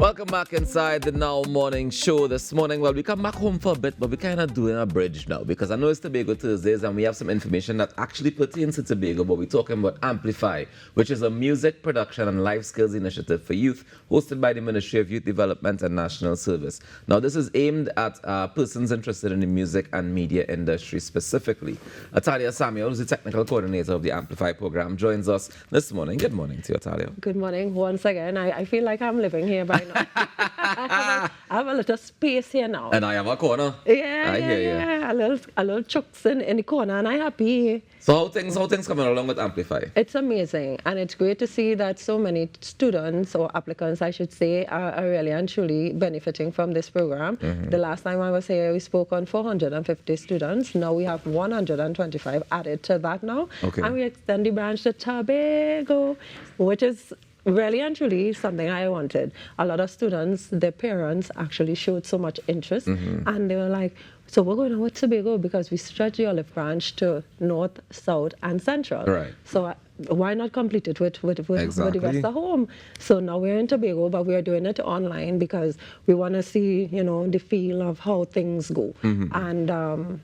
Welcome back inside the Now Morning Show this morning. Well, we come back home for a bit, but we're kind of doing a bridge now because I know it's Tobago Thursdays and we have some information that actually pertains to Tobago, but we're talking about Amplify, which is a music production and life skills initiative for youth hosted by the Ministry of Youth Development and National Service. Now, this is aimed at persons interested in the music and media industry specifically. Atalia Samuel, who's the technical coordinator of the Amplify program, joins us this morning. Good morning to you, Atalia. Good morning once again. I feel like I'm living here by now. I have a little space here now. And I have a corner. Yeah, I hear you. A little chucks in the corner, and I'm happy. So how things coming along with Amplify? It's amazing, and it's great to see that so many students, or applicants I should say, are really and truly benefiting from this program. The last time I was here, we spoke on 450 students. Now we have 125 added to that now. Okay. And we extend the branch to Tobago, which is really and truly something I wanted. A lot of students, their parents actually showed so much interest, and they were like, so we're going to with Tobago because we stretch the olive branch to north, south, and central. Right. So why not complete it with Exactly. the rest of home? So now we're in Tobago, but we are doing it online because we want to see, the feel of how things go. And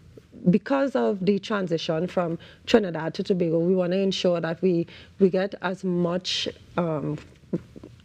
because of the transition from Trinidad to Tobago, we want to ensure that we get as much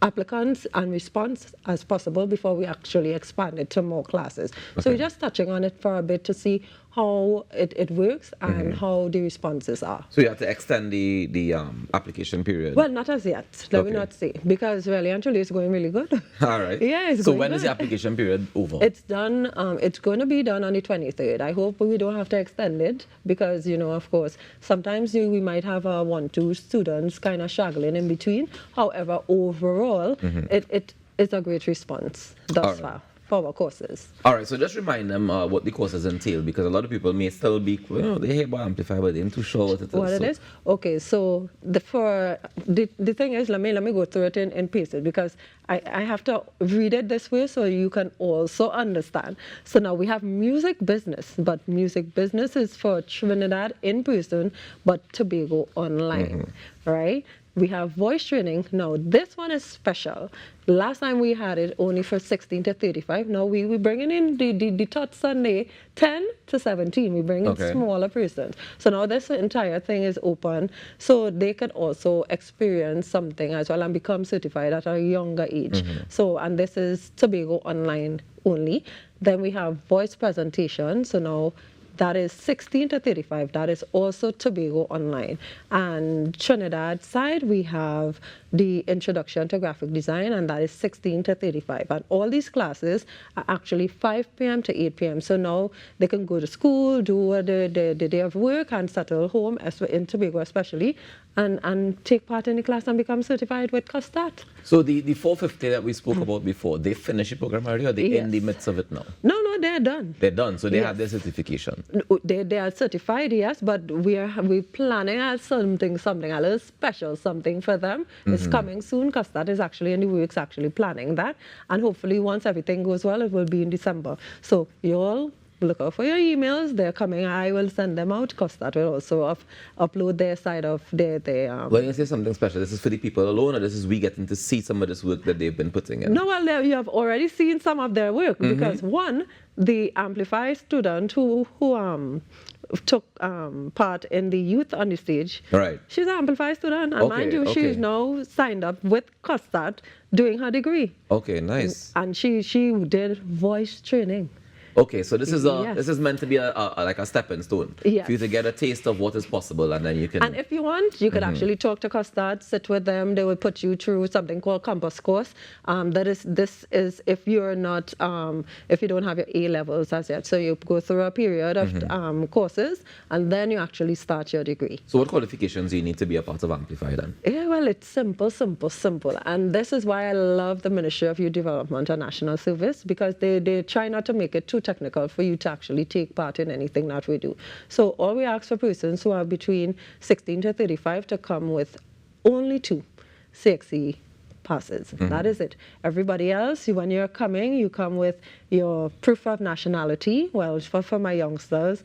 applicants and response as possible before we actually expand it to more classes. So we're just touching on it for a bit to see how it works and how the responses are. So you have to extend the application period? Well, not as yet. Let me not say, because really and truly it's going really good. All right. Yeah, it's so going when good. is the application period over? It's done. It's going to be done on the 23rd. I hope we don't have to extend it because, of course, sometimes we might have 1-2 students kind of struggling in between. However, overall, it is a great response thus far for our courses. All right, so just remind them what the courses entail, because a lot of people may still be, they hear about Amplify, but they're not too sure what it is. What it is? Okay, so the thing is, let me go through it in pieces because I have to read it this way so you can also understand. So now we have music business, but music business is for Trinidad in person, but Tobago online, right? We have voice training. Now, this one is special. Last time we had it only for 16 to 35. Now we're bringing in the third Sunday, 10 to 17. We bring in smaller persons. So now this entire thing is open, so they can also experience something as well and become certified at a younger age. So, and this is Tobago online only. Then we have voice presentation. So now that is 16 to 35. That is also Tobago online. And Trinidad side, we have the introduction to graphic design, and that is 16 to 35. And all these classes are actually 5 p.m. to 8 p.m. So now they can go to school, do the day of work, and settle home, in Tobago especially, and take part in the class and become certified with Custard. So the 450 that we spoke about before, they finish the program already, or are they in the midst of it now? No, they're done. They're done, so they have their certification. They are certified, yes, but we're planning at something a little special, something for them. It's coming soon because that is actually in the works, actually planning that. And hopefully once everything goes well, it will be in December. So you all look out for your emails. They're coming. I will send them out because that will also upload their side of their When you say something special, this is for the people alone, or this is we getting to see some of this work that they've been putting in? No, well, you have already seen some of their work because one, the Amplify student who took part in the youth on the stage. Right. She's an Amplify student, and mind you, she's now signed up with Custard doing her degree. Okay, nice. And she did voice training. Okay, so this is meant to be like a stepping stone for you to get a taste of what is possible, and then you can. And if you want, you could actually talk to Custard, sit with them. They will put you through something called Compass course. This is if you're not if you don't have your A levels as yet. So you go through a period of courses, and then you actually start your degree. So what qualifications do you need to be a part of Amplify then? Yeah, well, it's simple. And this is why I love the Ministry of Youth Development and National Service, because they try not to make it too technical for you to actually take part in anything that we do. So all we ask for persons who are between 16 to 35 to come with only 2 CXC passes. That is it. Everybody else, when you're coming, you come with your proof of nationality. Well, for my youngsters,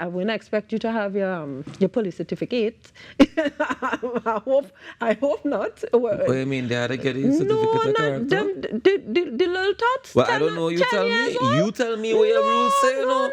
I wouldn't expect you to have your police certificate. I hope not. What do you mean they had to get a No, certificate of not character? them. The little tots. Well, I don't know. You 10 tell years me. old? You tell me what your rules say. No.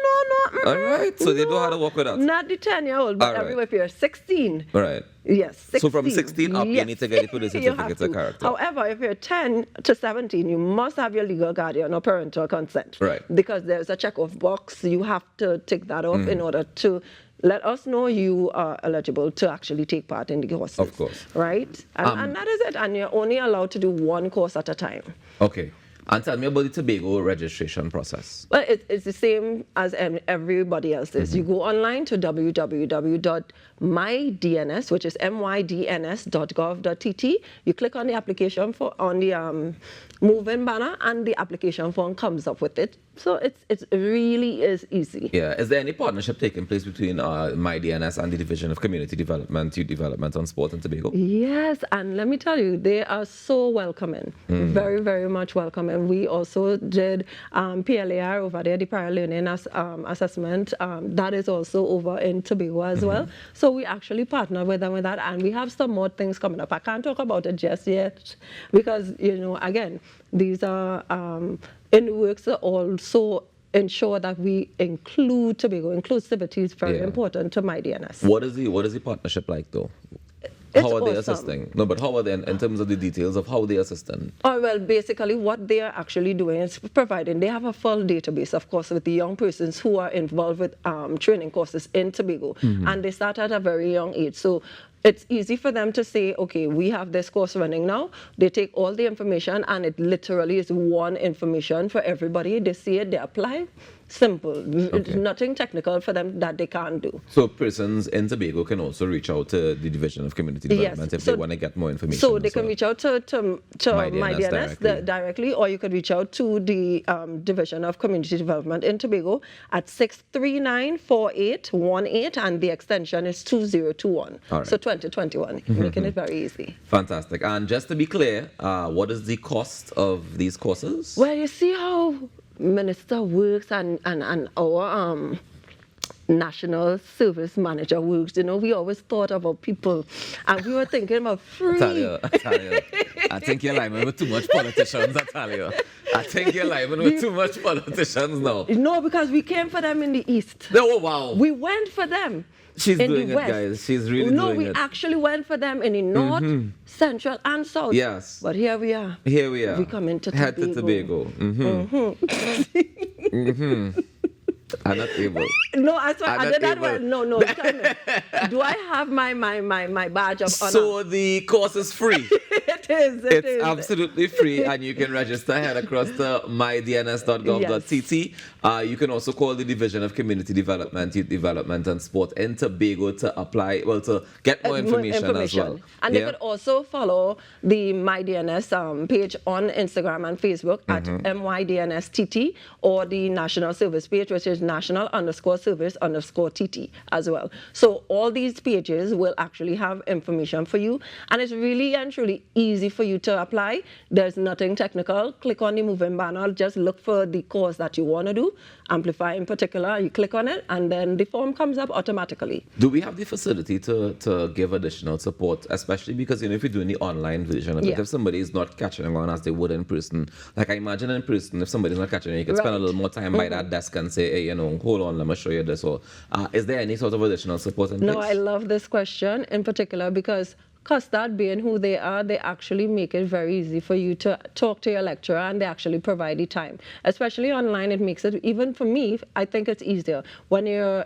All right. So they know how to work with that. Not the 10-year-old, but All right. everywhere if you're 16. All right. Yes, 16. So from 16 up, you Yes. need to get the police You have certificate of to. character. However, if you're 10 to 17, you must have your legal guardian or parental consent. Right. Because there's a check-off box. You have to tick that off Mm. in order to let us know you are eligible to actually take part in the courses. Of course. Right? And that is it. And you're only allowed to do one course at a time. Okay. And tell me about the Tobago registration process. Well, it's the same as everybody else's. You go online to www.mydns, which is mydns.gov.tt. You click on the application on the move-in banner, and the application form comes up with it. So it really is easy. Yeah. Is there any partnership taking place between MyDNS and the Division of Community Development, Youth Development and Sport in Tobago? Yes, and let me tell you, they are so welcoming, very, very much welcoming. We also did PLAR over there, the Prior Learning Assessment. That is also over in Tobago as well. So we actually partner with them with that, and we have some more things coming up. I can't talk about it just yet because, again, these are in the works to also ensure that we include Tobago. Inclusivity is very important to MyDNS. What is the partnership like though? How are they assisting? No, but how are they in terms of the details of how they assisting? Oh, well, basically what they are actually doing is providing, they have a full database, of course, with the young persons who are involved with training courses in Tobago. And they start at a very young age. So it's easy for them to say, okay, we have this course running now. They take all the information, and it literally is one information for everybody. They see it, they apply. Simple. It's nothing technical for them that they can't do. So persons in Tobago can also reach out to the Division of Community Development if they want to get more information. So they can reach out to MyDNS directly, or you could reach out to the Division of Community Development in Tobago at 639-4818, and the extension is 2021. All right. So 2021, making it very easy. Fantastic. And just to be clear, what is the cost of these courses? Well, you see how Minister works and our National Service Manager works. We always thought about people, and we were thinking about free. I tell you. I think you're lying with too much politicians, I tell you. I think you're lying with too much politicians now. No, because we came for them in the East. Oh, wow. We went for them. She's in doing the it, West. guys. She's really no, doing we it. actually went for them in the North, Central, and South. Yes. But here we are. Here we are. We come into Head to Tobago. I'm not able. No, I did that well. No. Tell me. Do I have my badge of honor? So the course is free. It is. It's absolutely free, and you can register. Head across to mydns.gov.tt. You can also call the Division of Community Development, Youth Development and Sport in Tobago to apply, to get more information as well. And they could also follow the MyDNS page on Instagram and Facebook at MYDNSTT, or the National Service page, which is national_service_TT as well. So all these pages will actually have information for you, and it's really and truly easy for you to apply. There's nothing technical. Click on the moving banner, just look for the course that you want to do, Amplify in particular. You click on it, and then the form comes up automatically. Do we have the facility to give additional support, especially because if you're doing the online version of it, if somebody is not catching on as they would in person, like I imagine in person, if somebody's not catching on, you can spend a little more time by that desk and say, hey, hold on, let me show you this. Or is there any sort of additional support in place? No, I love this question in particular because Custard being who they are, they actually make it very easy for you to talk to your lecturer, and they actually provide the time. Especially online, it makes it, even for me, I think it's easier. When you're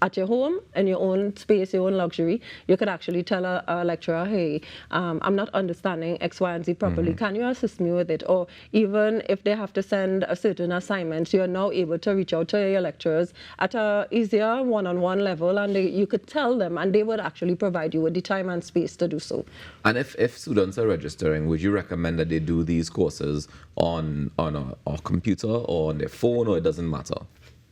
at your home, in your own space, your own luxury, you could actually tell a lecturer, hey, I'm not understanding X, Y, and Z properly. Can you assist me with it? Or even if they have to send a certain assignment, you're now able to reach out to your lecturers at a easier one-on-one level, and you could tell them, and they would actually provide you with the time and space to do so. And if students are registering, would you recommend that they do these courses on a computer or on their phone, or it doesn't matter?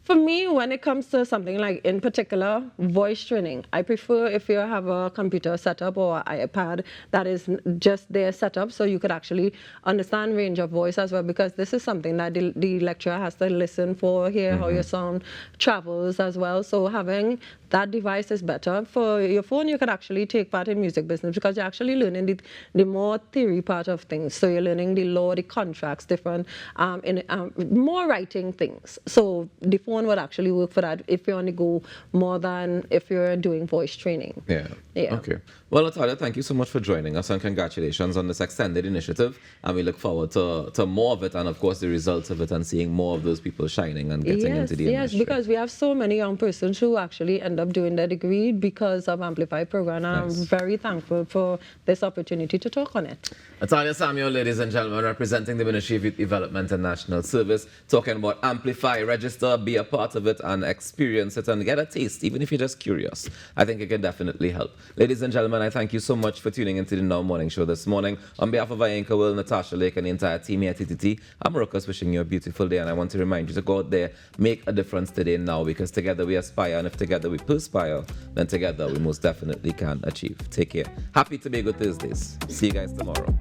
For me, when it comes to something like, in particular, voice training, I prefer if you have a computer setup or iPad that is just there set up so you could actually understand range of voice as well, because this is something that the lecturer has to listen for, hear how your sound travels as well. So having that device is better. For your phone, you could actually take part in music business because you're actually learning the more theory part of things. So you're learning the law, the contracts, different, more writing things. So the phone would actually work for that if you want to go more than if you're doing voice training. Yeah. Yeah. Okay. Well, Natalia, thank you so much for joining us, and congratulations on this extended initiative. And we look forward to more of it, and of course the results of it, and seeing more of those people shining and getting into the industry. Yes, because we have so many young persons who actually end up doing their degree because of Amplify program. I'm very thankful for this opportunity to talk on it. Natalia Samuel, ladies and gentlemen, representing the Ministry of Youth Development and National Service, talking about Amplify. Register, be a part of it, and experience it, and get a taste, even if you're just curious. I think it can definitely help. Ladies and gentlemen, I thank you so much for tuning into the Now Morning Show this morning. On behalf of Ayanka Will, Natasha Lake, and the entire team here at TTT, I'm Ruckus, wishing you a beautiful day, and I want to remind you to go out there, make a difference today now, because together we aspire, and if together we perspire, then together we most definitely can achieve. Take care. Happy Tobago Thursdays. See you guys tomorrow.